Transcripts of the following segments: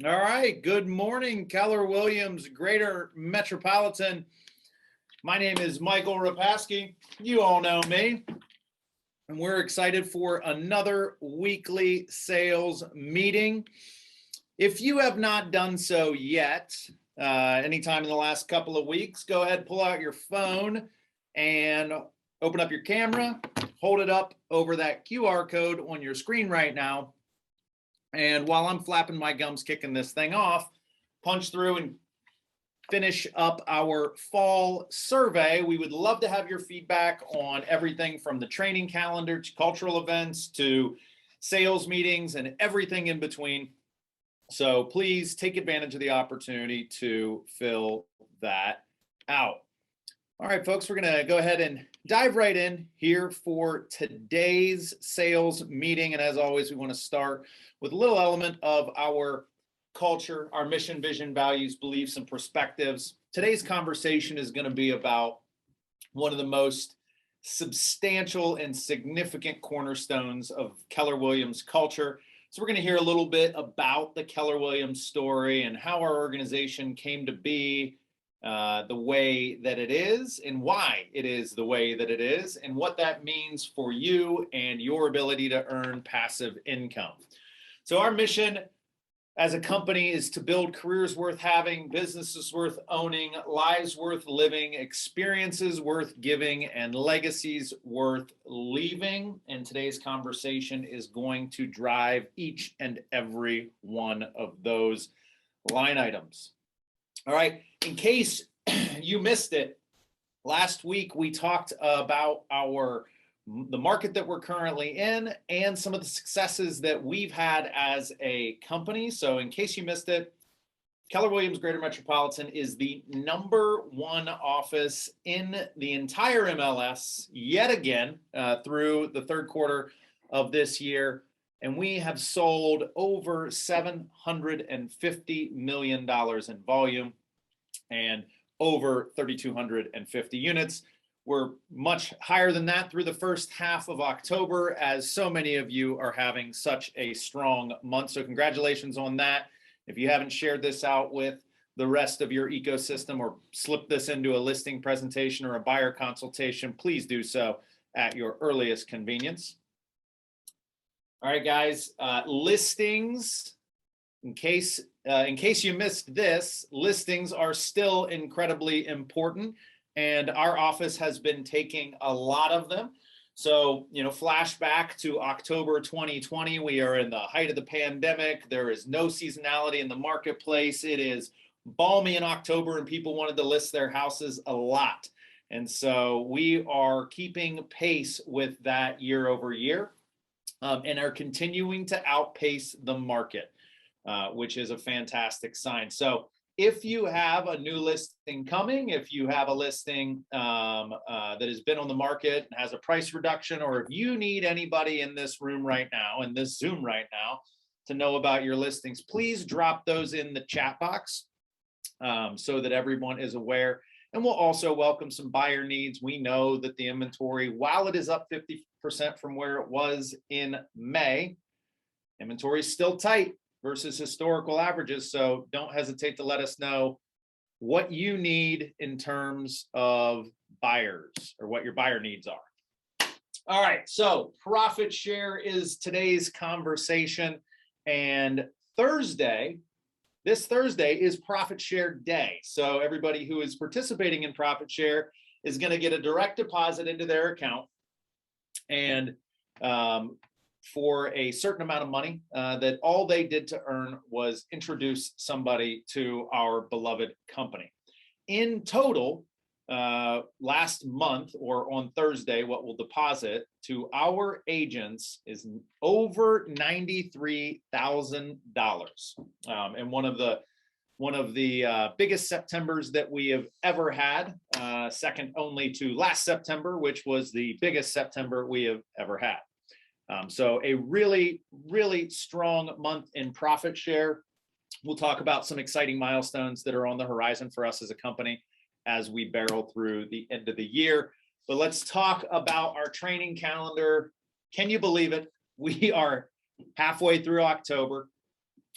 All right. Good morning, Keller Williams, Greater Metropolitan. My name is Michael Repasky. You all know me. And we're excited for another weekly sales meeting. If you have not done so yet, anytime in the last couple of weeks, go ahead, pull out your phone and open up your camera, hold it up over that QR code on your screen right now. And while I'm flapping my gums kicking this thing off, punch through and finish up our fall survey. We would love to have your feedback on everything from the training calendar to cultural events to sales meetings and everything in between. So please take advantage of the opportunity to fill that out. All right, folks, we're going to go ahead and dive right in here for today's sales meeting. And as always, we want to start with a little element of our culture, our mission, vision, values, beliefs, and perspectives. Today's conversation is going to be about one of the most substantial and significant cornerstones of Keller Williams culture. So we're going to hear a little bit about the Keller Williams story and how our organization came to be the way that it is and why it is the way that it is and what that means for you and your ability to earn passive income. So our mission as a company is to build careers worth having, businesses worth owning, lives worth living, experiences worth giving, and legacies worth leaving. And today's conversation is going to drive each and every one of those line items. All right, in case you missed it, last week we talked about the market that we're currently in and some of the successes that we've had as a company. So in case you missed it, Keller Williams Greater Metropolitan is the #1 office in the entire MLS yet again through the third quarter of this year. And we have sold over $750 million in volume and over 3,250 units. We're much higher than that through the first half of October, as so many of you are having such a strong month. So congratulations on that. If you haven't shared this out with the rest of your ecosystem or slipped this into a listing presentation or a buyer consultation, please do so at your earliest convenience. All right, guys, listings, in case you missed this, listings are still incredibly important, and our office has been taking a lot of them. So, flashback to October 2020, we are in the height of the pandemic. There is no seasonality in the marketplace. It is balmy in October, and people wanted to list their houses a lot. And so we are keeping pace with that year over year. And are continuing to outpace the market, which is a fantastic sign. So if you have a new listing coming, if you have a listing that has been on the market and has a price reduction, or if you need anybody in this room right now, in this Zoom right now, to know about your listings, please drop those in the chat box so that everyone is aware. And we'll also welcome some buyer needs. We know that the inventory, while it is up 50% from where it was in May, inventory is still tight versus historical averages. So don't hesitate to let us know what you need in terms of buyers or what your buyer needs are. All right, so profit share is today's conversation. And this Thursday is profit share day. So everybody who is participating in profit share is going to get a direct deposit into their account. And for a certain amount of money that all they did to earn was introduce somebody to our beloved company. In total, last month or on Thursday, what we'll deposit to our agents is over $93,000. And one of the biggest Septembers that we have ever had, second only to last September, which was the biggest September we have ever had. So a really, really strong month in profit share. We'll talk about some exciting milestones that are on the horizon for us as a company as we barrel through the end of the year. But let's talk about our training calendar. Can you believe it? We are halfway through October.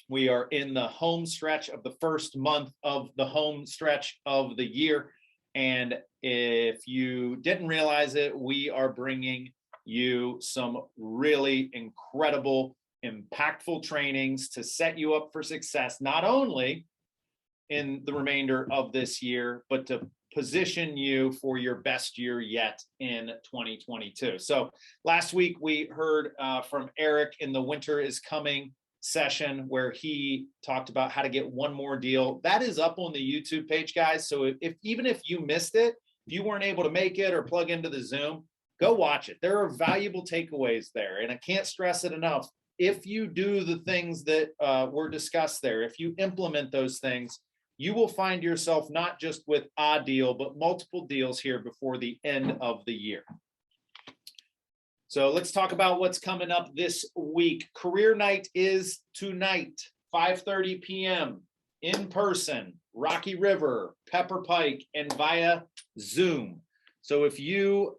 We are in the home stretch of the first month of the home stretch of the year. And if you didn't realize it, we are bringing you some really incredible, impactful trainings to set you up for success, not only in the remainder of this year, but to position you for your best year yet in 2022. So last week we heard from Eric in the Winter is Coming session where he talked about how to get one more deal. That is up on the YouTube page, guys. So if even if you missed it, if you weren't able to make it or plug into the Zoom, go watch it. There are valuable takeaways there. And I can't stress it enough. If you do the things that were discussed there, if you implement those things, you will find yourself not just with a deal, but multiple deals here before the end of the year. So let's talk about what's coming up this week. Career night is tonight, 5:30 p.m. in person, Rocky River, Pepper Pike, and via Zoom. So if you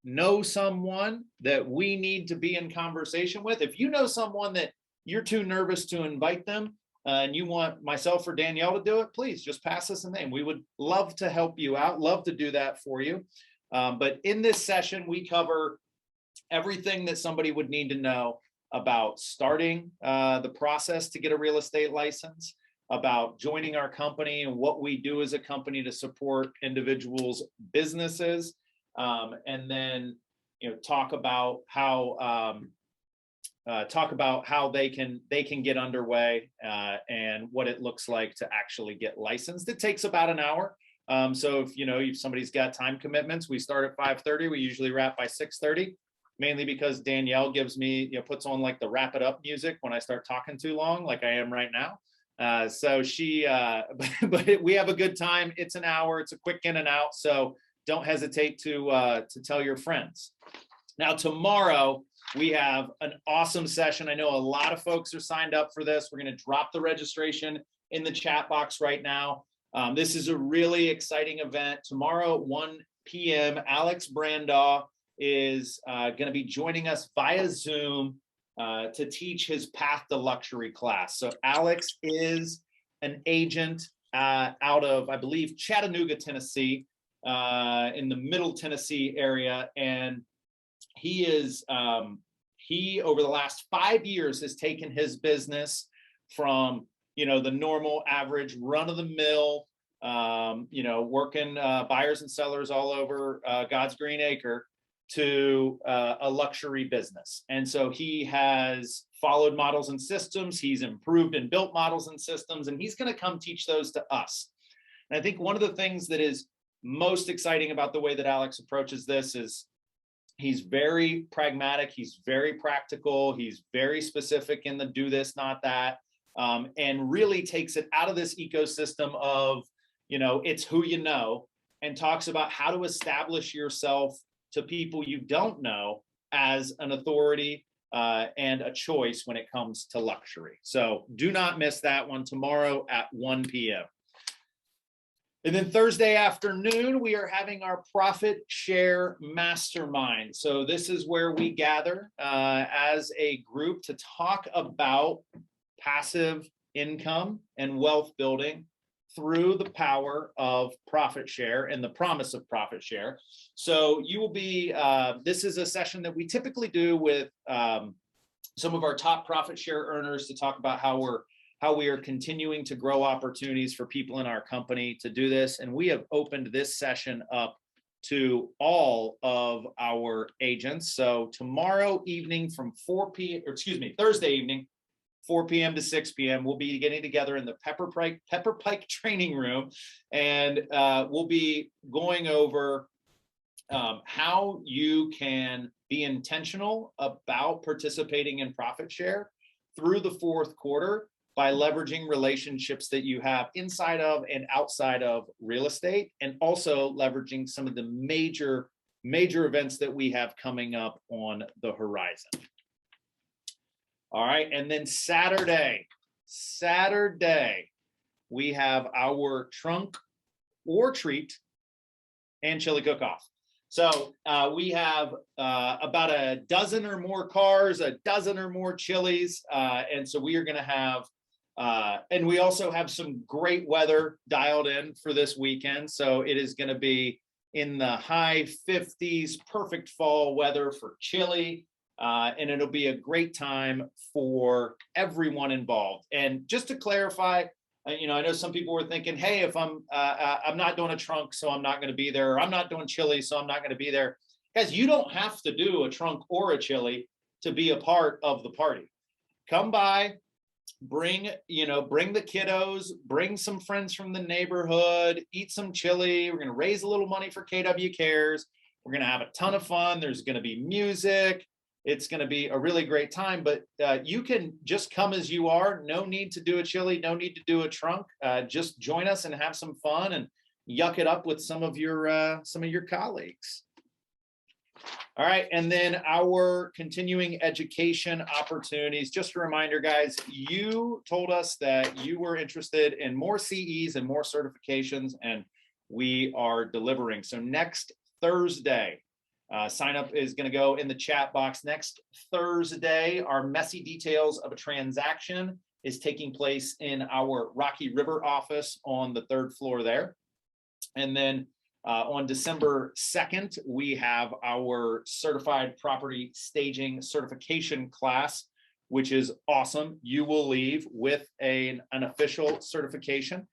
know someone that we need to be in conversation with, if you know someone that you're too nervous to invite them, and you want myself or Danielle to do it, please just pass us a name. We would love to help you out, love to do that for you. But in this session, we cover everything that somebody would need to know about starting the process to get a real estate license, about joining our company and what we do as a company to support individuals' businesses, and then talk about how they can get underway and what it looks like to actually get licensed. It takes about an hour. So if somebody's got time commitments, we start at 5:30. We usually wrap by 6:30. Mainly because Danielle gives me, puts on like the wrap it up music when I start talking too long, like I am right now. So she, but we have a good time. It's an hour. It's a quick in and out. So don't hesitate to tell your friends. Now, tomorrow we have an awesome session. I know a lot of folks are signed up for this. We're going to drop the registration in the chat box right now. This is a really exciting event. Tomorrow at 1 p.m., Alex Brandaw is going to be joining us via Zoom to teach his Path to Luxury class. So Alex is an agent out of, I believe, Chattanooga, Tennessee, in the Middle Tennessee area. And he over the last 5 years has taken his business from, the normal average run of the mill, working buyers and sellers all over God's green acre, to a luxury business. And so he has followed models and systems. He's improved and built models and systems, and he's going to come teach those to us. And I think one of the things that is most exciting about the way that Alex approaches this is he's very pragmatic. He's very practical. He's very specific in the do this, not that, and really takes it out of this ecosystem of, it's who you know, and talks about how to establish yourself to people you don't know as an authority and a choice when it comes to luxury. So do not miss that one tomorrow at 1 p.m. And then Thursday afternoon, we are having our Profit Share Mastermind. So this is where we gather as a group to talk about passive income and wealth building through the power of profit share and the promise of profit share. So you will be, this is a session that we typically do with some of our top profit share earners to talk about how we are continuing to grow opportunities for people in our company to do this. And we have opened this session up to all of our agents. So tomorrow evening from Thursday evening, 4 p.m. to 6 p.m. We'll be getting together in the Pepper Pike training room, and we'll be going over how you can be intentional about participating in profit share through the fourth quarter by leveraging relationships that you have inside of and outside of real estate, and also leveraging some of the major events that we have coming up on the horizon. All right, and then Saturday, we have our trunk or treat and chili cook-off. So we have about a dozen or more cars, a dozen or more chilies, and so we are going to have And we also have some great weather dialed in for this weekend. So it is going to be in the high 50s, perfect fall weather for chili. And it'll be a great time for everyone involved. And just to clarify, I know some people were thinking, hey, if I'm not doing a trunk, so I'm not going to be there, or I'm not doing chili, so I'm not going to be there. Guys, you don't have to do a trunk or a chili to be a part of the party. Come by, bring the kiddos, bring some friends from the neighborhood, eat some chili. We're going to raise a little money for KW Cares. We're going to have a ton of fun. There's going to be music. It's going to be a really great time, but you can just come as you are. No need to do a chili, no need to do a trunk. Just join us and have some fun and yuck it up with some of your colleagues. All right, and then our continuing education opportunities. Just a reminder, guys, you told us that you were interested in more CEs and more certifications, and we are delivering. So next Thursday, sign up is going to go in the chat box. Next Thursday, our messy details of a transaction is taking place in our Rocky River office on the 3rd floor there. And then on December 2nd, we have our certified property staging certification class, which is awesome. You will leave with an official certification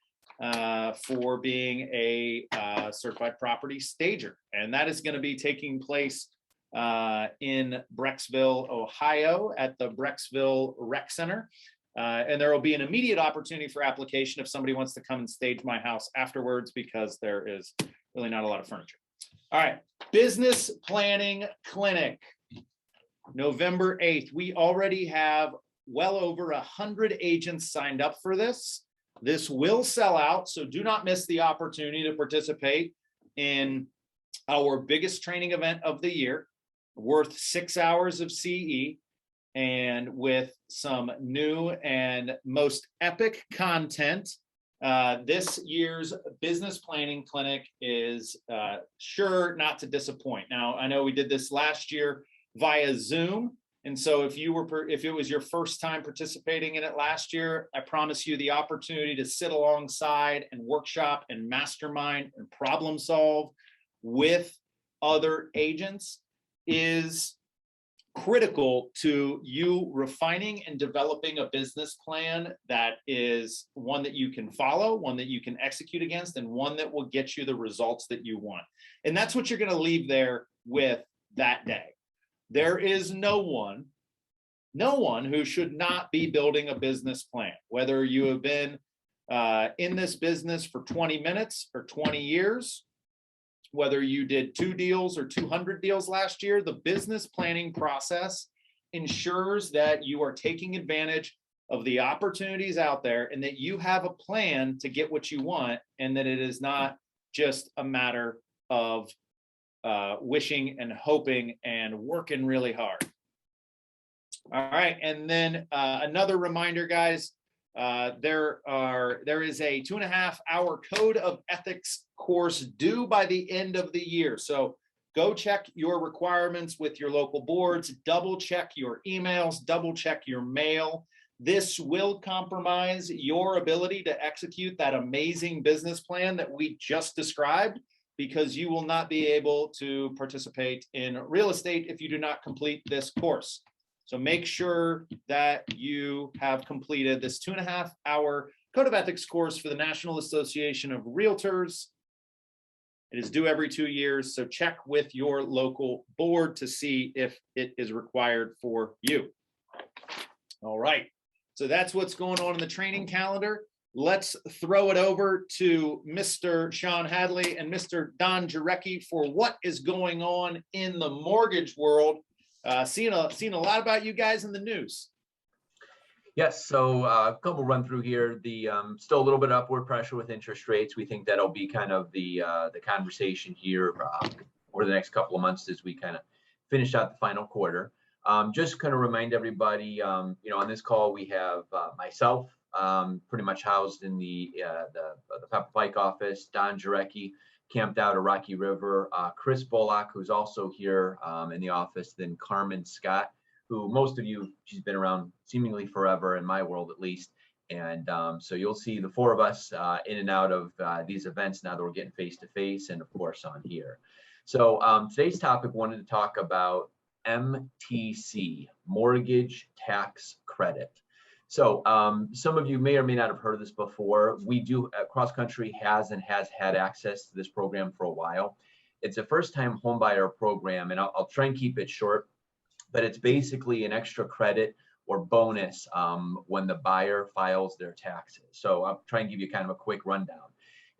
for being a certified property stager. And that is going to be taking place in Brecksville, Ohio at the Brecksville Rec Center. And there will be an immediate opportunity for application if somebody wants to come and stage my house afterwards, because there is really not a lot of furniture. All right, business planning clinic, November 8th. We already have well over 100 agents signed up for this. This will sell out, so do not miss the opportunity to participate in our biggest training event of the year, worth 6 hours of CE, and with some new and most epic content. This year's business planning clinic is sure not to disappoint. Now, I know we did this last year via Zoom. And so if it was your first time participating in it last year, I promise you the opportunity to sit alongside and workshop and mastermind and problem solve with other agents is critical to you refining and developing a business plan that is one that you can follow, one that you can execute against, and one that will get you the results that you want. And that's what you're going to leave there with that day. There is no one who should not be building a business plan, whether you have been in this business for 20 minutes or 20 years, whether you did 2 deals or 200 deals last year. The business planning process ensures that you are taking advantage of the opportunities out there and that you have a plan to get what you want, and that it is not just a matter of wishing and hoping and working really hard. All right, and then another reminder, guys, there is a 2.5-hour code of ethics course due by the end of the year. So go check your requirements with your local boards, double check your emails, double check your mail. This will compromise your ability to execute that amazing business plan that we just described, because you will not be able to participate in real estate if you do not complete this course. So make sure that you have completed this 2.5-hour Code of Ethics course for the National Association of Realtors. It is due every 2 years, so check with your local board to see if it is required for you. All right, so that's what's going on in the training calendar. Let's throw it over to Mr. Sean Hadley and Mr. Don Jarecki for what is going on in the mortgage world. Seeing a lot about you guys in the news. Yes, so a couple run through here. The still a little bit of upward pressure with interest rates. We think that'll be kind of the conversation here over the next couple of months as we kind of finish out the final quarter. Just kind of remind everybody, on this call we have myself, pretty much housed in the Pepper Pike office, Don Jarecki, camped out at Rocky River, Chris Bullock, who's also here in the office, then Carmen Scott, who most of you, she's been around seemingly forever in my world at least, And so you'll see the four of us in and out of these events now that we're getting face to face, and of course on here. So today's topic, wanted to talk about MTC, mortgage tax credit. So some of you may or may not have heard of this before. We do, Cross Country has had access to this program for a while. It's a first-time homebuyer program, and I'll try and keep it short, but it's basically an extra credit or bonus when the buyer files their taxes. So I'll try and give you kind of a quick rundown.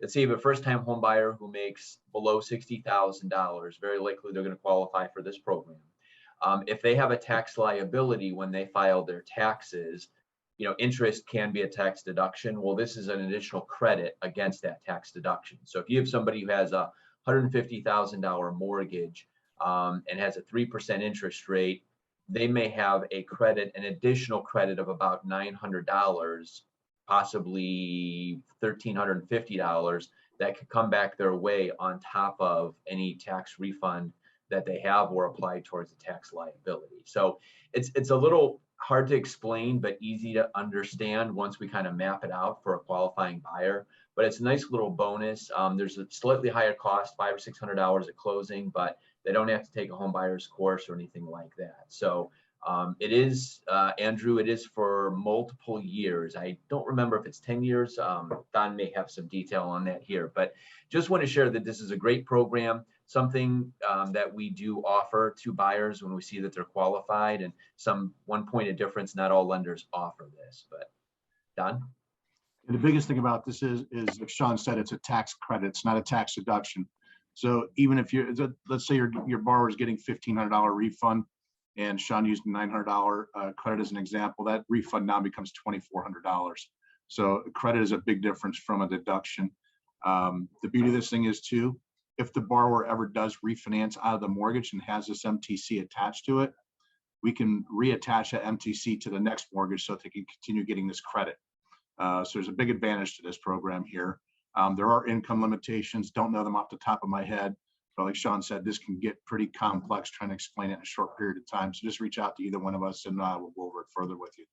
Let's say you have a first-time home buyer who makes below $60,000. Very likely they're going to qualify for this program. If they have a tax liability when they file their taxes, interest can be a tax deduction. Well, this is an additional credit against that tax deduction. So if you have somebody who has a $150,000 mortgage and has a 3% interest rate, they may have a credit, an additional credit of about $900, possibly $1,350 that could come back their way on top of any tax refund that they have or applied towards the tax liability. So it's a little hard to explain, but easy to understand once we kind of map it out for a qualifying buyer. But it's a nice little bonus. There's a slightly higher cost, $500 or $600 at closing, but they don't have to take a home buyer's course or anything like that. So it is, Andrew, it is for multiple years. I don't remember if it's 10 years. Don may have some detail on that here, but just want to share that this is a great program, something that we do offer to buyers when we see that they're qualified, and one point of difference, not all lenders offer this. But Don? And the biggest thing about this is like Sean said, it's a tax credit. It's not a tax deduction. So even if let's say your borrower is getting $1,500 refund, and Sean used a $900 credit as an example, that refund now becomes $2,400. So credit is a big difference from a deduction. The beauty of this thing is too, if the borrower ever does refinance out of the mortgage and has this MTC attached to it, we can reattach that MTC to the next mortgage so that they can continue getting this credit. So there's a big advantage to this program here. There are income limitations, don't know them off the top of my head, but like Sean said, this can get pretty complex trying to explain it in a short period of time. So just reach out to either one of us and we'll go over it further with you.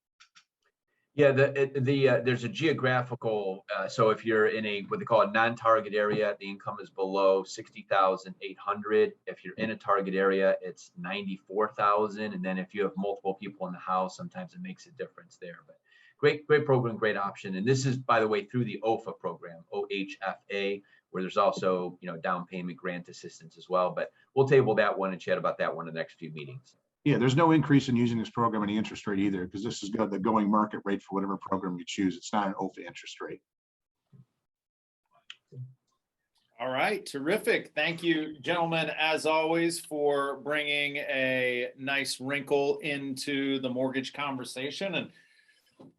Yeah, there's a geographical, so if you're in what they call a non-target area, the income is below 60,800. If you're in a target area, it's 94,000. And then if you have multiple people in the house, sometimes it makes a difference there. But great program, great option. And this is, by the way, through the OFA program, OHFA, where there's also, down payment grant assistance as well. But we'll table that one and chat about that one in the next few meetings. Yeah, there's no increase in using this program in the interest rate either, because this is the going market rate for whatever program you choose. It's not an OFA interest rate. All right, terrific. Thank you, gentlemen, as always, for bringing a nice wrinkle into the mortgage conversation. And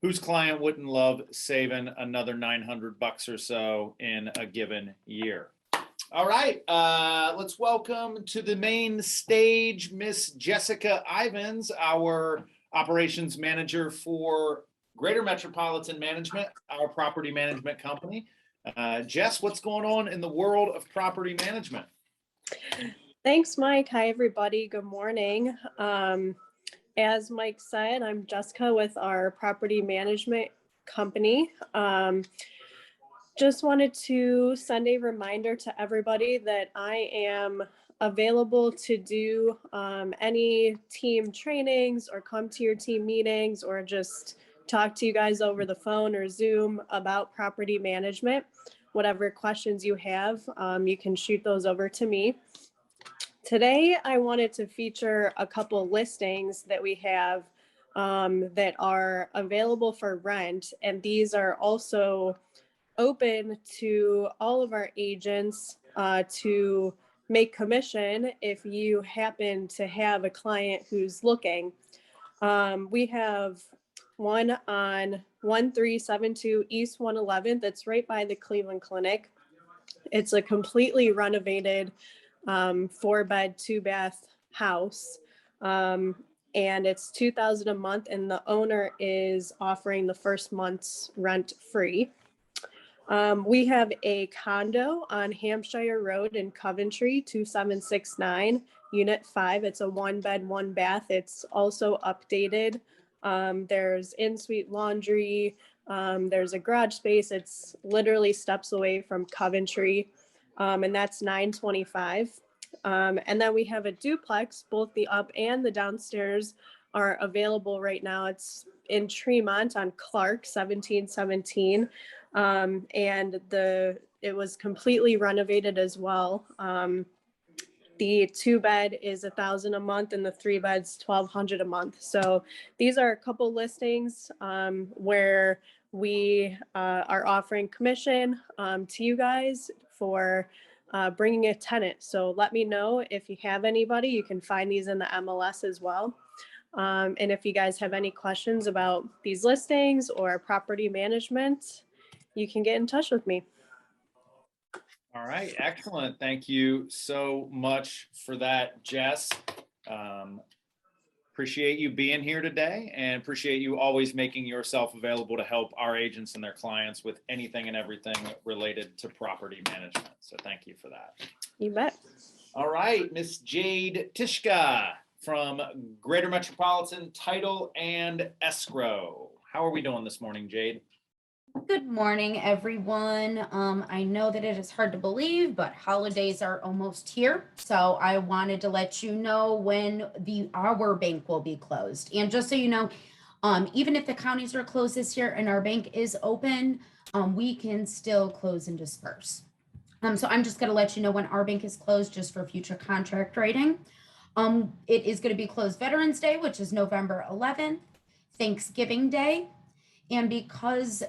whose client wouldn't love saving another $900 or so in a given year? All right, let's welcome to the main stage Miss Jessica Ivins, our operations manager for Greater Metropolitan Management, our property management company. Jess, what's going on in the world of property management? Thanks, Mike. Hi, everybody. Good morning. As Mike said, I'm Jessica with our property management company. Just wanted to send a reminder to everybody that I am available to do any team trainings or come to your team meetings or just talk to you guys over the phone or Zoom about property management. Whatever questions you have, you can shoot those over to me. Today, I wanted to feature a couple listings that we have that are available for rent, and these are also open to all of our agents to make commission if you happen to have a client who's looking. We have one on 1372 East 111th. That's right by the Cleveland Clinic. It's a completely renovated 4-bed, 2-bath house. And it's $2,000 a month, and the owner is offering the first month's rent free. We have a condo on Hampshire Road in Coventry, 2769, Unit 5. It's a 1-bed, 1-bath. It's also updated. There's in-suite laundry, There's a garage space. It's literally steps away from Coventry, and that's $925. And then we have a duplex. Both the up and the downstairs are available right now. It's in Tremont on Clark, 1717. And it was completely renovated as well. The 2-bed is $1,000 a month and the 3-bed's $1,200 a month. So these are a couple listings where we are offering commission to you guys for bringing a tenant. So let me know if you have anybody. You can find these in the MLS as well. And if you guys have any questions about these listings or property management, you can get in touch with me. All right, excellent. Thank you so much for that, Jess. Appreciate you being here today and appreciate you always making yourself available to help our agents and their clients with anything and everything related to property management. So thank you for that. You bet. All right, Miss Jade Tishka from Greater Metropolitan Title and Escrow. How are we doing this morning, Jade? Good morning, everyone. I know that it is hard to believe, but holidays are almost here. So I wanted to let you know when our bank will be closed. And just so you know, even if the counties are closed this year and our bank is open, we can still close and disperse. So I'm just going to let you know when our bank is closed just for future contract writing. It is going to be closed Veterans Day, which is November 11th, Thanksgiving Day. And because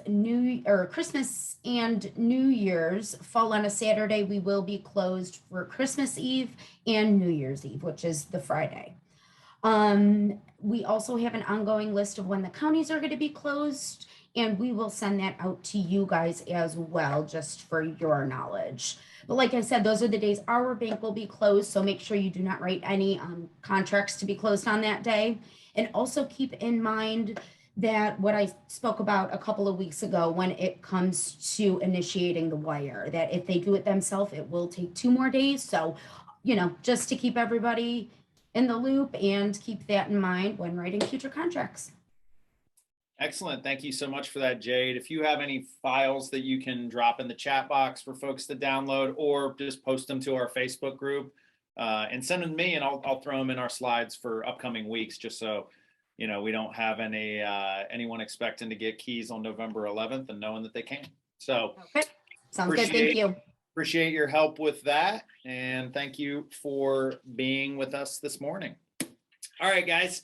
Christmas and New Year's fall on a Saturday, we will be closed for Christmas Eve and New Year's Eve, which is the Friday. We also have an ongoing list of when the counties are going to be closed, and we will send that out to you guys as well, just for your knowledge. But like I said, those are the days our bank will be closed, so make sure you do not write any contracts to be closed on that day. And also keep in mind that what I spoke about a couple of weeks ago when it comes to initiating the wire, that if they do it themselves, it will take 2 more days. So, just to keep everybody in the loop and keep that in mind when writing future contracts. Excellent. Thank you so much for that, Jade. If you have any files that you can drop in the chat box for folks to download, or just post them to our Facebook group and send them to me, and I'll throw them in our slides for upcoming weeks, just so we don't have anyone expecting to get keys on November 11th and knowing that they can. So okay. Sounds good. Thank you. Appreciate your help with that. And thank you for being with us this morning. All right, guys.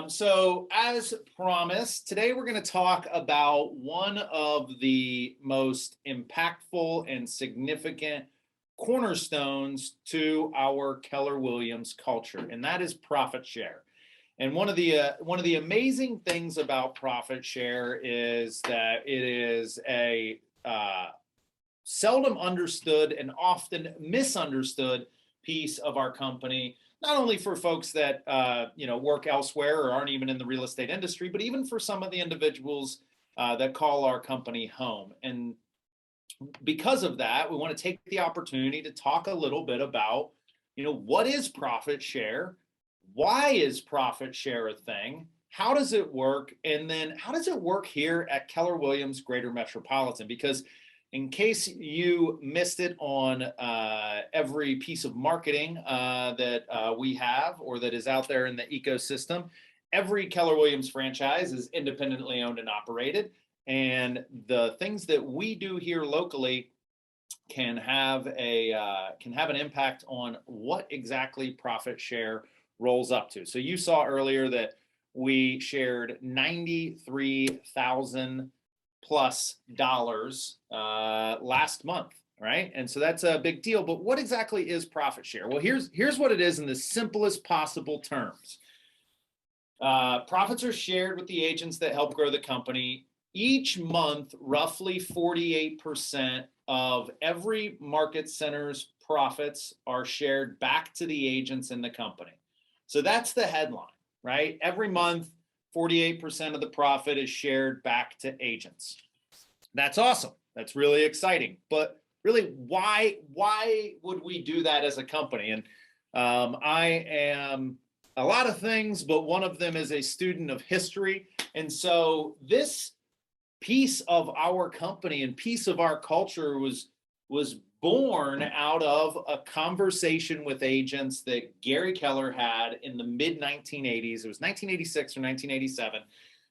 So as promised, today we're going to talk about one of the most impactful and significant cornerstones to our Keller Williams culture, and that is profit share. And one of the amazing things about profit share is that it is a seldom understood and often misunderstood piece of our company, not only for folks that work elsewhere or aren't even in the real estate industry, but even for some of the individuals that call our company home. And because of that, we want to take the opportunity to talk a little bit about, what is profit share? Why is profit share a thing? How does it work? And then how does it work here at Keller Williams Greater Metropolitan? Because in case you missed it on every piece of marketing that we have or that is out there in the ecosystem, every Keller Williams franchise is independently owned and operated. And the things that we do here locally can have an impact on what exactly profit share rolls up to. So you saw earlier that we shared $93,000 plus last month, right? And so that's a big deal. But what exactly is profit share? Well, here's what it is in the simplest possible terms. Profits are shared with the agents that help grow the company. Each month, roughly 48% of every market center's profits are shared back to the agents in the company. So that's the headline, right? Every month, 48% of the profit is shared back to agents. That's awesome. That's really exciting. But really, why would we do that as a company? And I am a lot of things, but one of them is a student of history. And so this piece of our company and piece of our culture was born out of a conversation with agents that Gary Keller had in the mid 1980s. It was 1986 or 1987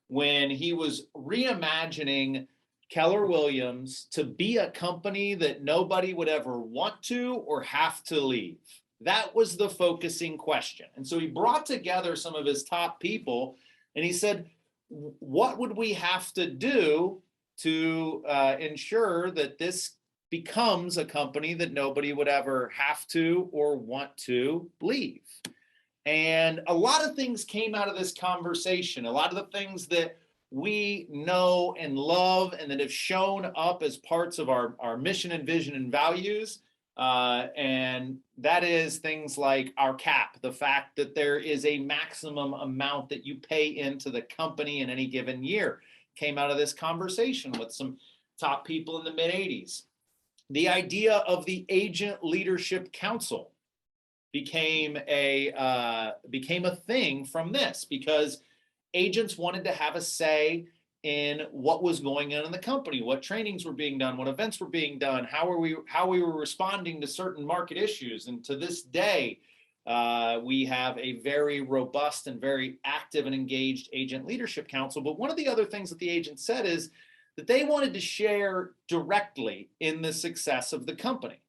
when he was reimagining Keller Williams to be a company that nobody would ever want to or have to leave. That was the focusing question. And so he brought together some of his top people and he said, what would we have to do to ensure that this becomes a company that nobody would ever have to or want to leave? And a lot of things came out of this conversation, a lot of the things that we know and love and that have shown up as parts of our mission and vision and values. And that is things like our cap, the fact that there is a maximum amount that you pay into the company in any given year, came out of this conversation with some top people in the mid 80s. The idea of the Agent Leadership Council became a thing from this because agents wanted to have a say in what was going on in the company, what trainings were being done, what events were being done, how we were responding to certain market issues. And to this day, we have a very robust and very active and engaged Agent Leadership Council. But one of the other things that the agent said is that they wanted to share directly in the success of the company.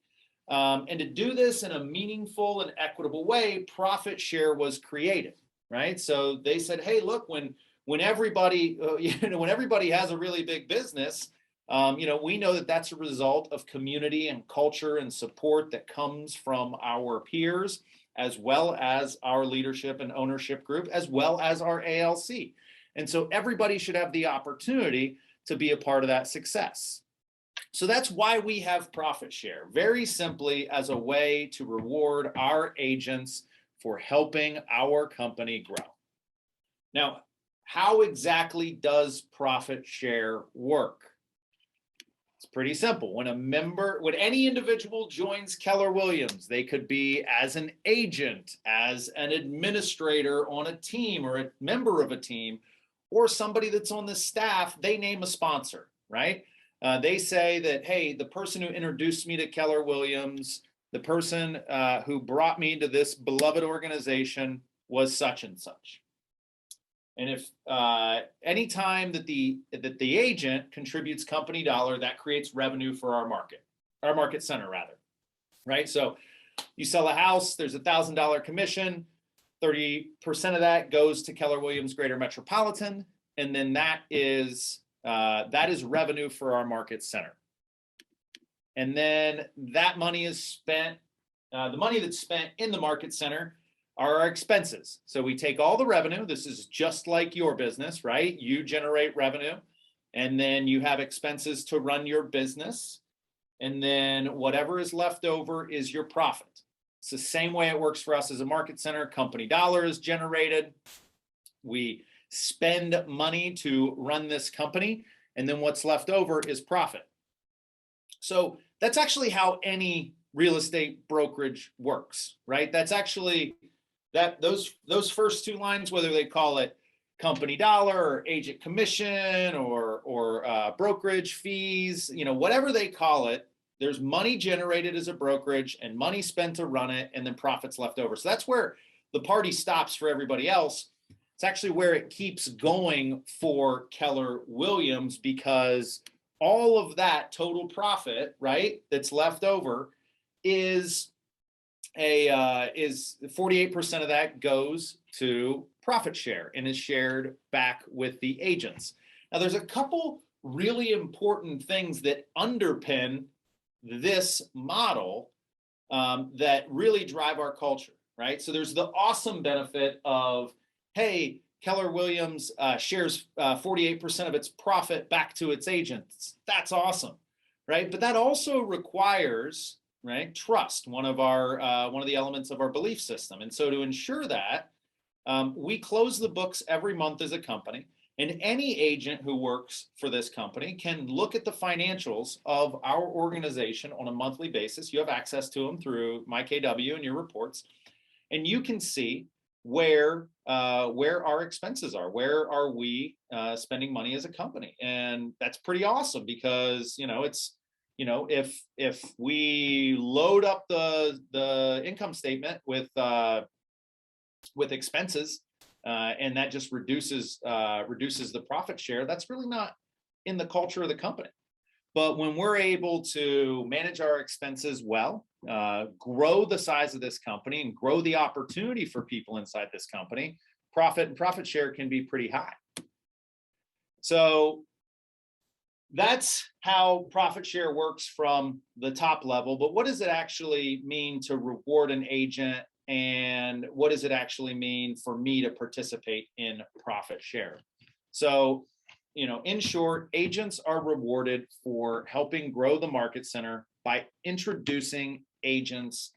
And to do this in a meaningful and equitable way, profit share was created, right? So they said, hey, look, when everybody, when everybody has a really big business, we know that that's a result of community and culture and support that comes from our peers, as well as our leadership and ownership group, as well as our ALC. And so everybody should have the opportunity to be a part of that success. So that's why we have profit share, very simply as a way to reward our agents for helping our company grow. Now, how exactly does profit share work? It's pretty simple. When any individual joins Keller Williams, they could be as an agent, as an administrator on a team or a member of a team, or somebody that's on the staff, they name a sponsor, right? They say that, hey, the person who introduced me to Keller Williams, the person who brought me to this beloved organization was such and such. And if anytime that the agent contributes company dollar, that creates revenue for our market center rather, right? So you sell a house, there's $1,000 commission, 30% of that goes to Keller Williams Greater Metropolitan, and then that is revenue for our market center. And then that money is spent, the money that's spent in the market center are our expenses. So we take all the revenue. This is just like your business, right? You generate revenue, and then you have expenses to run your business. And then whatever is left over is your profit. It's the same way it works for us as a market center. Company dollar is generated. We spend money to run this company, and then what's left over is profit. So that's actually how any real estate brokerage works, right? That's actually those first two lines, whether they call it company dollar or agent commission or brokerage fees, whatever they call it, there's money generated as a brokerage and money spent to run it, and then profits left over. So that's where the party stops for everybody else. It's actually where it keeps going for Keller Williams, because all of that total profit, right, that's left over is 48% of that goes to profit share and is shared back with the agents. Now, there's a couple really important things that underpin this model that really drive our culture, right? So there's the awesome benefit of, hey, Keller Williams shares 48% of its profit back to its agents. That's awesome, right? But that also requires, right, trust, one of the elements of our belief system. And so to ensure that, we close the books every month as a company, and any agent who works for this company can look at the financials of our organization on a monthly basis. You have access to them through my KW and your reports, and you can see where our expenses are. Where are we spending money as a company? And that's pretty awesome because, it's, if we load up the income statement with expenses, and that just reduces the profit share, that's really not in the culture of the company. But when we're able to manage our expenses well, grow the size of this company and grow the opportunity for people inside this company, profit share can be pretty high. So that's how profit share works from the top level. But what does it actually mean to reward an agent? And what does it actually mean for me to participate in profit share? So, in short, agents are rewarded for helping grow the market center by introducing agents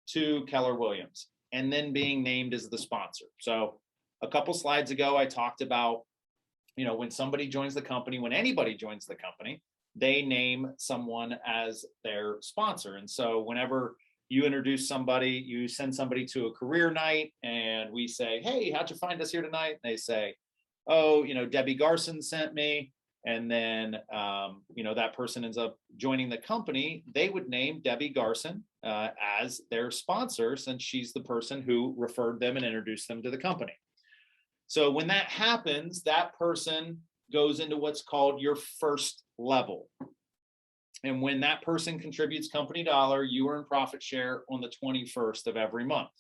to Keller Williams and then being named as the sponsor. So a couple slides ago, I talked about, when somebody joins the company, when anybody joins the company, they name someone as their sponsor. And so whenever you introduce somebody, you send somebody to a career night and we say, hey, how'd you find us here tonight? And they say, oh, Debbie Garson sent me. And then, that person ends up joining the company. They would name Debbie Garson as their sponsor, since she's the person who referred them and introduced them to the company. So when that happens, that person goes into what's called your first level. And when that person contributes company dollar, you earn profit share on the 21st of every month.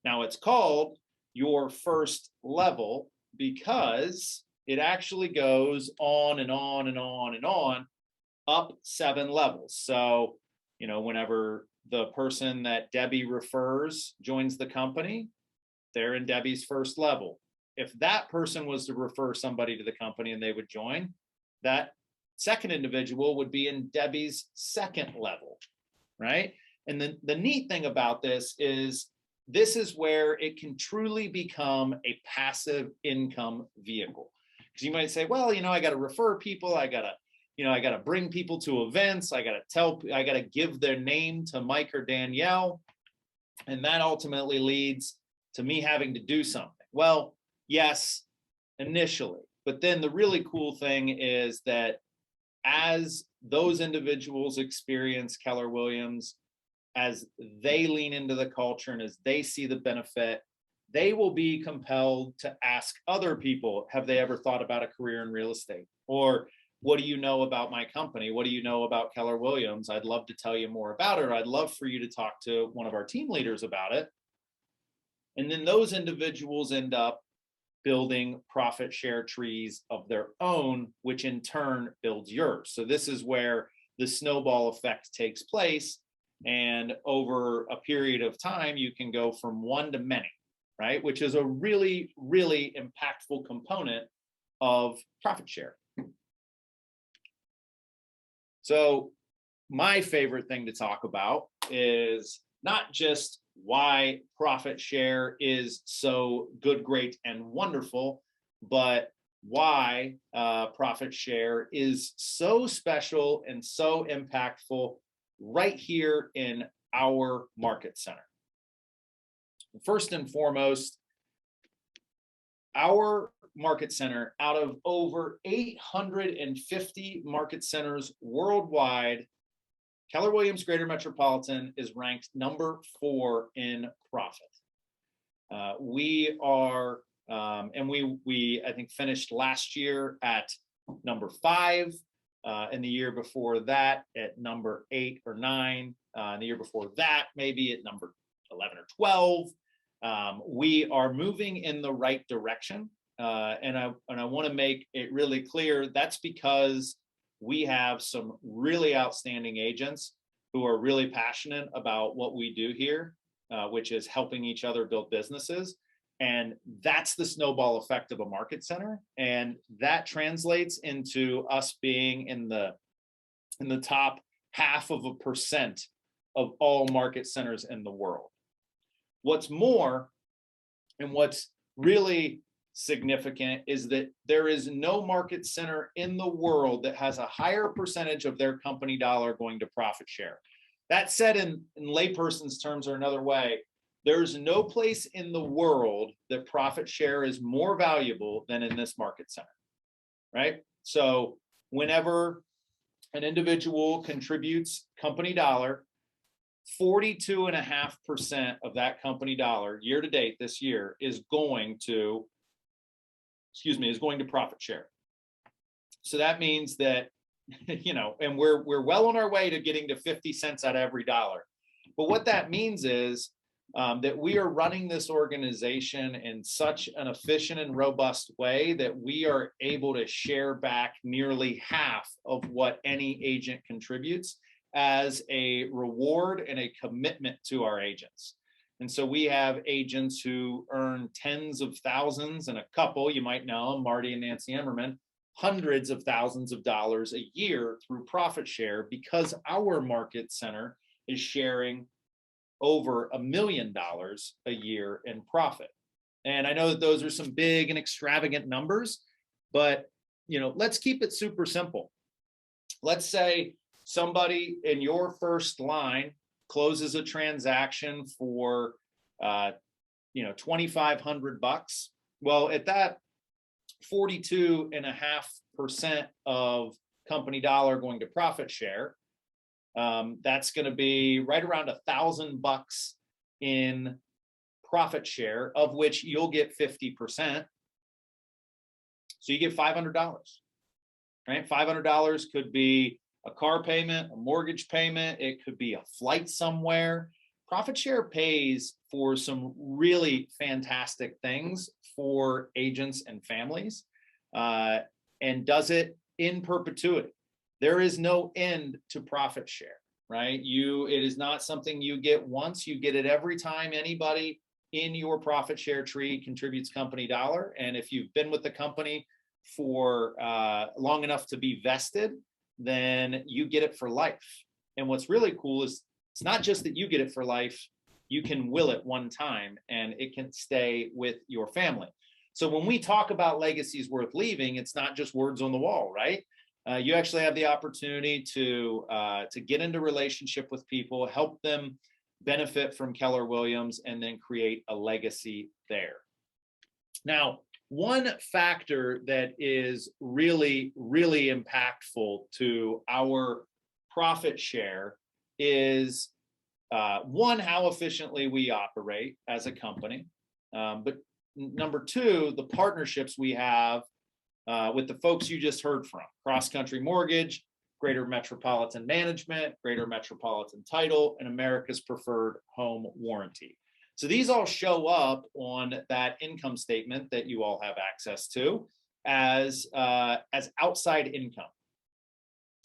Now it's called your first level because it actually goes on and on and on and on up 7 levels. So, whenever the person that Debbie refers joins the company, they're in Debbie's first level. If that person was to refer somebody to the company and they would join, that second individual would be in Debbie's second level, right? And the neat thing about this is where it can truly become a passive income vehicle. Because you might say, well, I got to refer people. I got to bring people to events. I got to give their name to Mike or Danielle. And that ultimately leads to me having to do something. Well, yes, initially. But then the really cool thing is that as those individuals experience Keller Williams, as they lean into the culture and as they see the benefit, they will be compelled to ask other people, have they ever thought about a career in real estate? Or what do you know about my company? What do you know about Keller Williams? I'd love to tell you more about it. Or I'd love for you to talk to one of our team leaders about it. And then those individuals end up building profit share trees of their own, which in turn builds yours. So this is where the snowball effect takes place. And over a period of time, you can go from one to many, right? Which is a really, really impactful component of profit share. So my favorite thing to talk about is not just why profit share is so good, great, and wonderful, but why profit share is so special and so impactful right here in our market center. First and foremost, our market center, out of over 850 market centers worldwide, Keller Williams Greater Metropolitan is ranked number 4 in profit. We are, and we I think finished last year at number 5, and the year before that at number 8 or 9, and the year before that maybe at number 11 or 12. We are moving in the right direction, and I want to make it really clear that's because we have some really outstanding agents who are really passionate about what we do here, which is helping each other build businesses. And that's the snowball effect of a market center. And that translates into us being in the top 0.5% of all market centers in the world. What's more, and what's really significant, is that there is no market center in the world that has a higher percentage of their company dollar going to profit share. That said in layperson's terms, or another way, There's no place in the world that profit share is more valuable than in this market center, right? So whenever an individual contributes company dollar, 42.5% of that company dollar year to date this year is going to profit share. So that means that, and we're well on our way to getting to 50 cents out of every dollar. But what that means is that we are running this organization in such an efficient and robust way that we are able to share back nearly half of what any agent contributes as a reward and a commitment to our agents. And so we have agents who earn tens of thousands, and a couple, you might know them, Marty and Nancy Emmerman, hundreds of thousands of dollars a year through profit share, because our market center is sharing over $1 million a year in profit. And I know that those are some big and extravagant numbers, but let's keep it super simple. Let's say somebody in your first line closes a transaction for $2,500. Well, at that 42.5% of company dollar going to profit share, that's going to be right around $1,000 in profit share, of which you'll get 50%. So you get $500, right? $500 could be a car payment, a mortgage payment. It could be a flight somewhere. Profit share pays for some really fantastic things for agents and families, and does it in perpetuity. There is no end to profit share, right? It is not something you get once. You get it every time anybody in your profit share tree contributes company dollar. And if you've been with the company for long enough to be vested, then you get it for life. And what's really cool is it's not just that you get it for life, you can will it one time and it can stay with your family. So when we talk about legacies worth leaving, it's not just words on the wall, right? You actually have the opportunity to get into relationship with people, help them benefit from Keller Williams, and then create a legacy there. Now, one factor that is really, really impactful to our profit share is one, how efficiently we operate as a company. But number two, the partnerships we have with the folks you just heard from: Cross Country Mortgage, Greater Metropolitan Management, Greater Metropolitan Title, and America's Preferred Home Warranty. So these all show up on that income statement that you all have access to as outside income.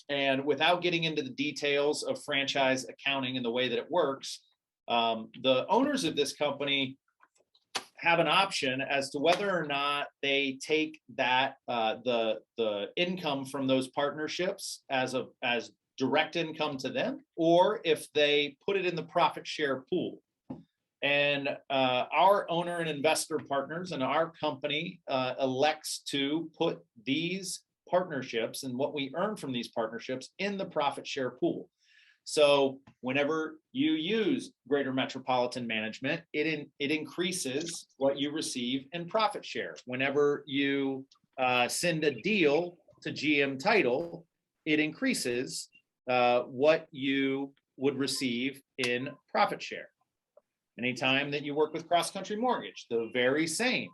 And without getting into the details of franchise accounting and the way that it works, the owners of this company have an option as to whether or not they take that the income from those partnerships as direct income to them, or if they put it in the profit share pool. And our owner and investor partners and our company elects to put these partnerships and what we earn from these partnerships in the profit share pool. So whenever you use Greater Metropolitan Management, it increases what you receive in profit share. Whenever you send a deal to GM Title, it increases what you would receive in profit share. Anytime that you work with Cross Country Mortgage, the very same.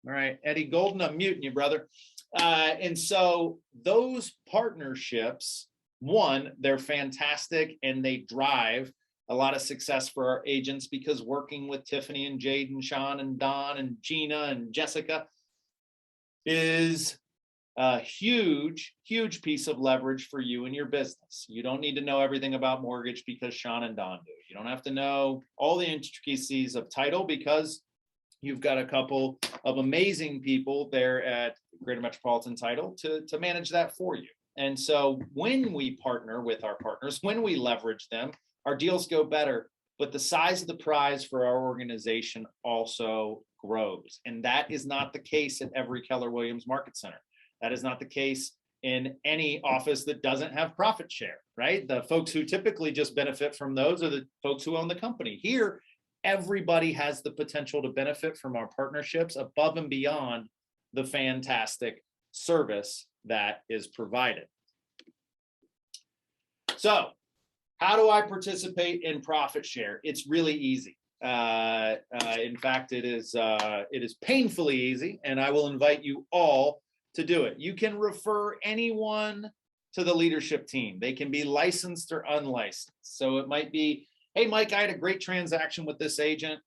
All right, Eddie Golden, I'm muting you, brother. And so those partnerships, one, they're fantastic and they drive a lot of success for our agents, because working with Tiffany and Jade and Sean and Don and Gina and Jessica is a huge, huge piece of leverage for you and your business. You don't need to know everything about mortgage because Sean and Don do. You don't have to know all the intricacies of title because you've got a couple of amazing people there at Greater Metropolitan Title to manage that for you. And so when we partner with our partners, when we leverage them, our deals go better, but the size of the prize for our organization also grows. And that is not the case at every Keller Williams Market Center. That is not the case in any office that doesn't have profit share, right? The folks who typically just benefit from those are the folks who own the company. Here, everybody has the potential to benefit from our partnerships above and beyond the fantastic service that is provided. So how do I participate in profit share? It's really easy. In fact, it is painfully easy, and I will invite you all to do it. You can refer anyone to the leadership team. They can be licensed or unlicensed. So it might be, hey, Mike, I had a great transaction with this agent.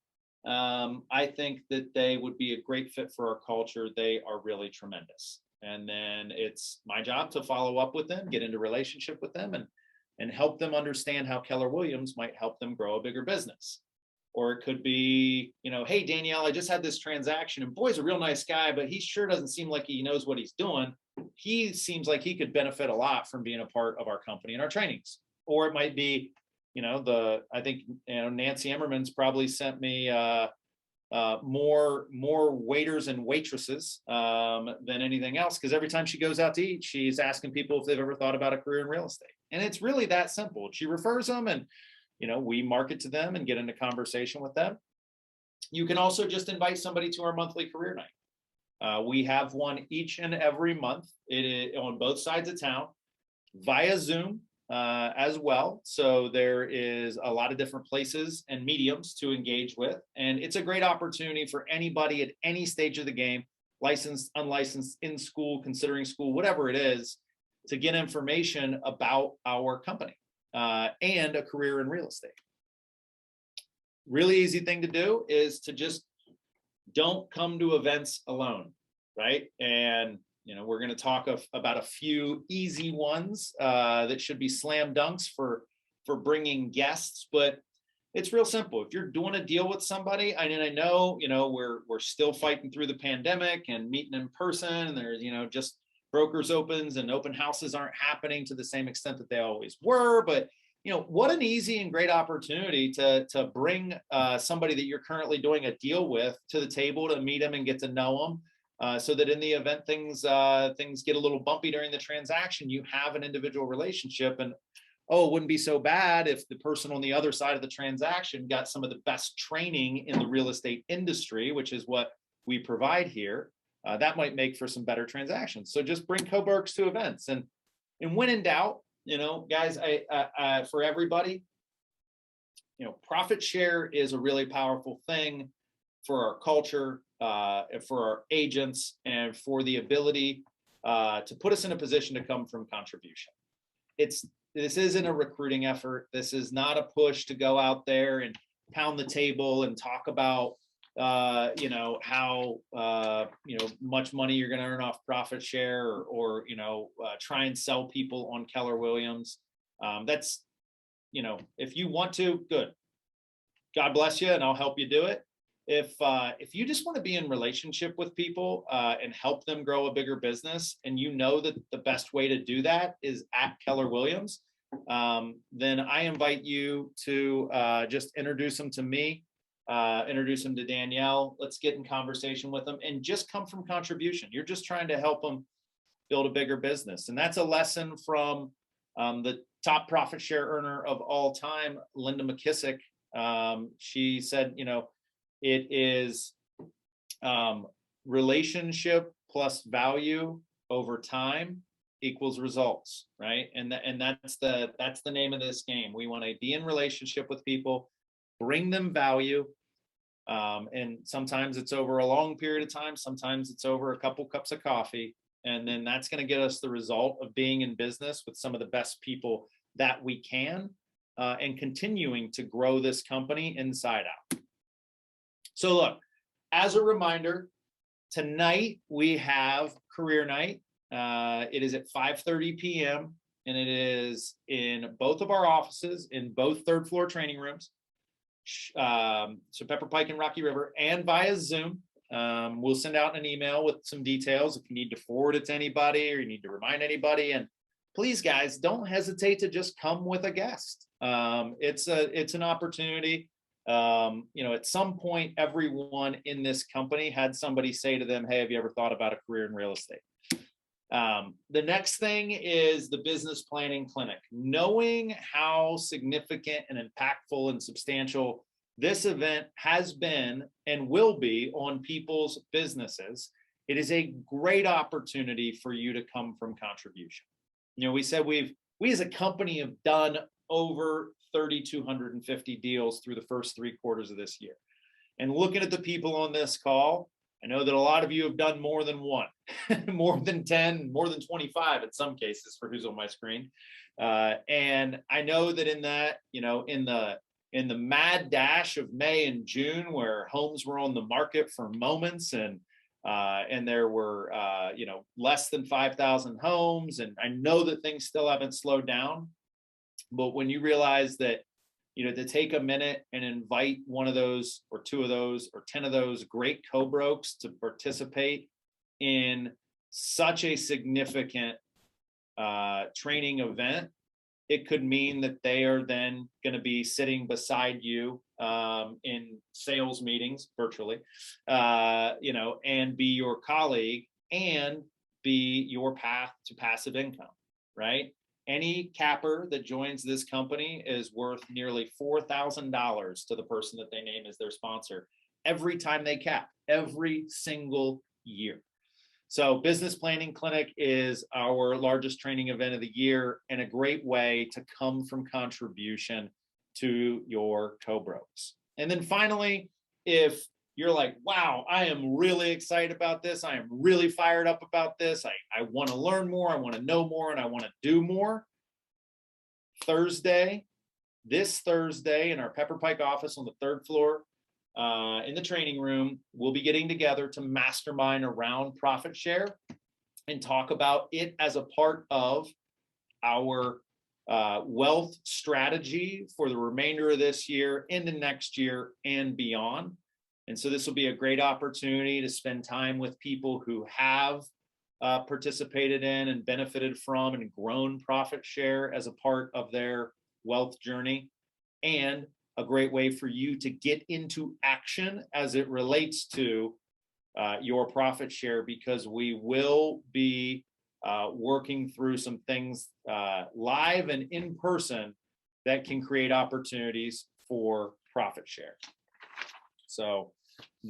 I think that they would be a great fit for our culture. They are really tremendous. And then it's my job to follow up with them, get into relationship with them, and help them understand how Keller Williams might help them grow a bigger business. Or it could be, you know, hey, Danielle, I just had this transaction, and boy's a real nice guy, but he sure doesn't seem like he knows what he's doing. He seems like he could benefit a lot from being a part of our company and our trainings. Or it might be, you know, I think, you know, Nancy Emmerman's probably sent me more waiters and waitresses than anything else, because every time she goes out to eat, she's asking people if they've ever thought about a career in real estate. And it's really that simple. She refers them, and you know, we market to them and get into conversation with them. You can also just invite somebody to our monthly career night. We have one each and every month. It is on both sides of town via Zoom as well. So there is a lot of different places and mediums to engage with. And it's a great opportunity for anybody at any stage of the game, licensed, unlicensed, in school, considering school, whatever it is, to get information about our company. And a career in real estate. Really easy thing to do is to just don't come to events alone, right? And you know, we're going to talk about a few easy ones that should be slam dunks for bringing guests, but it's real simple. If you're doing a deal with somebody, I know, you know, we're still fighting through the pandemic and meeting in person, and there's, you know, just brokers opens and open houses aren't happening to the same extent that they always were. But, you know, what an easy and great opportunity to bring somebody that you're currently doing a deal with to the table, to meet them and get to know them, so that in the event things get a little bumpy during the transaction, you have an individual relationship. And oh, it wouldn't be so bad if the person on the other side of the transaction got some of the best training in the real estate industry, which is what we provide here. That might make for some better transactions. So just bring coworkers to events, and when in doubt, you know, guys, for everybody, you know, profit share is a really powerful thing for our culture, for our agents, and for the ability to put us in a position to come from contribution. This isn't a recruiting effort. This is not a push to go out there and pound the table and talk about you know, how you know, much money you're going to earn off profit share, or you know, try and sell people on Keller Williams. That's, you know, if you want to, good, God bless you, and I'll help you do it. If you just want to be in relationship with people and help them grow a bigger business, and you know that the best way to do that is at Keller Williams, then I invite you to just introduce them to me. Introduce them to Danielle. Let's get in conversation with them, and just come from contribution. You're just trying to help them build a bigger business. And that's a lesson from the top profit share earner of all time, Linda McKissick. She said, you know, it is relationship plus value over time equals results, right? And that's the name of this game. We want to be in relationship with people, bring them value, and sometimes it's over a long period of time, sometimes it's over a couple cups of coffee, and then that's going to get us the result of being in business with some of the best people that we can, and continuing to grow this company inside out. So look, as a reminder, tonight we have career night. It is at 5:30 p.m. and it is in both of our offices, in both third floor training rooms. So Pepper Pike and Rocky River, and via Zoom. We'll send out an email with some details if you need to forward it to anybody or you need to remind anybody. And please, guys, don't hesitate to just come with a guest. It's an opportunity. You know, at some point, everyone in this company had somebody say to them, hey, have you ever thought about a career in real estate? The next thing is the business planning clinic. Knowing how significant and impactful and substantial this event has been and will be on people's businesses, it is a great opportunity for you to come from contribution. You know, we said we as a company have done over 3,250 deals through the first 3 quarters of this year. And looking at the people on this call, I know that a lot of you have done more than one, more than 10, more than 25 in some cases for who's on my screen. And I know that in that, you know, in the mad dash of May and June, where homes were on the market for moments and there were, you know, less than 5,000 homes. And I know that things still haven't slowed down. But when you realize that, you know, to take a minute and invite one of those or 2 of those or 10 of those great co-brokes to participate in such a significant training event, it could mean that they are then going to be sitting beside you in sales meetings virtually, you know, and be your colleague and be your path to passive income, right? Any capper that joins this company is worth nearly $4,000 to the person that they name as their sponsor every time they cap, every single year. So Business Planning Clinic is our largest training event of the year and a great way to come from contribution to your co-brokes. And then finally, if you're like, wow, I am really excited about this. I am really fired up about this. I want to learn more. I want to know more and I want to do more. This Thursday in our Pepper Pike office on the 3rd floor in the training room, we'll be getting together to mastermind around profit share and talk about it as a part of our wealth strategy for the remainder of this year, into next year and beyond. And so this will be a great opportunity to spend time with people who have participated in and benefited from and grown profit share as a part of their wealth journey, and a great way for you to get into action as it relates to your profit share, because we will be working through some things live and in person that can create opportunities for profit share. So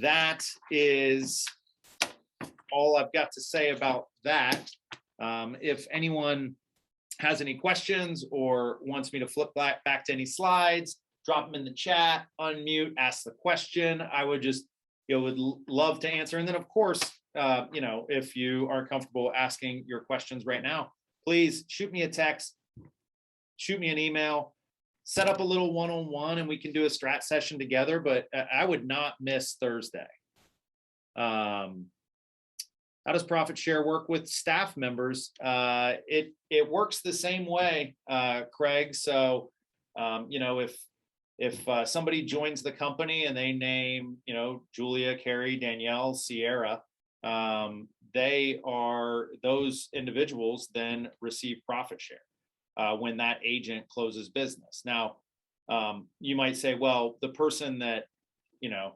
that is all I've got to say about that. If anyone has any questions or wants me to flip back to any slides, drop them in the chat, unmute, ask the question. I would just, you know, would love to answer. And then of course, you know, if you are comfortable asking your questions right now, please shoot me a text, shoot me an email, set up a little one-on-one and we can do a strat session together, but I would not miss Thursday. How does profit share work with staff members? It works the same way, Craig. So, you know, if somebody joins the company and they name, you know, Julia, Carrie, Danielle, Sierra, those individuals then receive profit share when that agent closes business. Now, you might say, well, the person that, you know,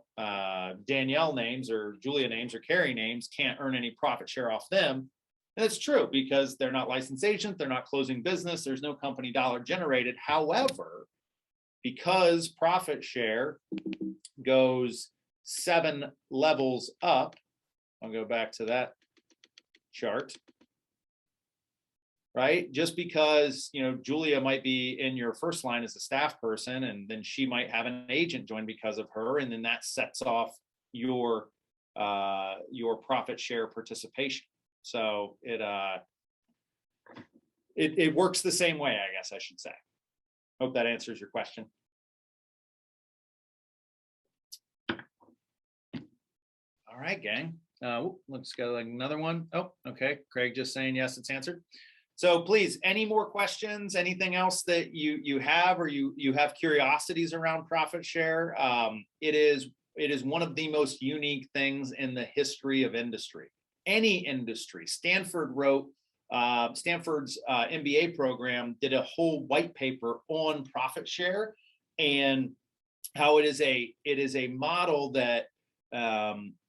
Danielle names or Julia names or Carrie names can't earn any profit share off them. And that's true because they're not licensed agents, they're not closing business, there's no company dollar generated. However, because profit share goes 7 levels up, I'll go back to that chart, right? Just because, you know, Julia might be in your first line as a staff person, and then she might have an agent join because of her, and then that sets off your profit share participation. So it works the same way, I guess I should say. Hope that answers your question. All right, gang. Let's go like another one. Oh, okay. Craig just saying yes, it's answered. So please, any more questions, anything else that you have, or you have curiosities around profit share? It is one of the most unique things in the history of industry. Any industry. Stanford's MBA program did a whole white paper on profit share and how it is a model that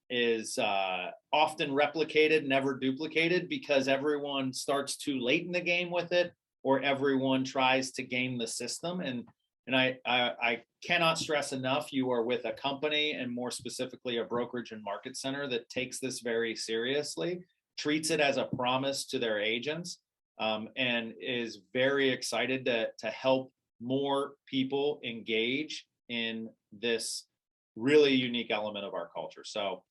is often replicated, never duplicated, because everyone starts too late in the game with it, or everyone tries to game the system. And I cannot stress enough, you are with a company, and more specifically a brokerage and market center, that takes this very seriously, treats it as a promise to their agents, and is very excited to help more people engage in this really unique element of our culture. So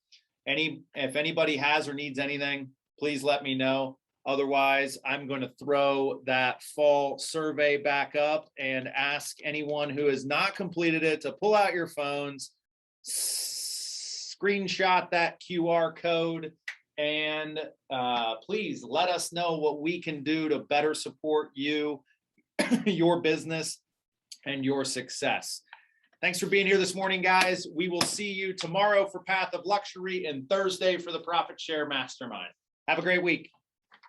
if anybody has or needs anything, please let me know. Otherwise, I'm going to throw that fall survey back up and ask anyone who has not completed it to pull out your phones, screenshot that QR code, and please let us know what we can do to better support you, your business, and your success. Thanks for being here this morning, guys. We will see you tomorrow for Path of Luxury and Thursday for the Profit Share Mastermind. Have a great week.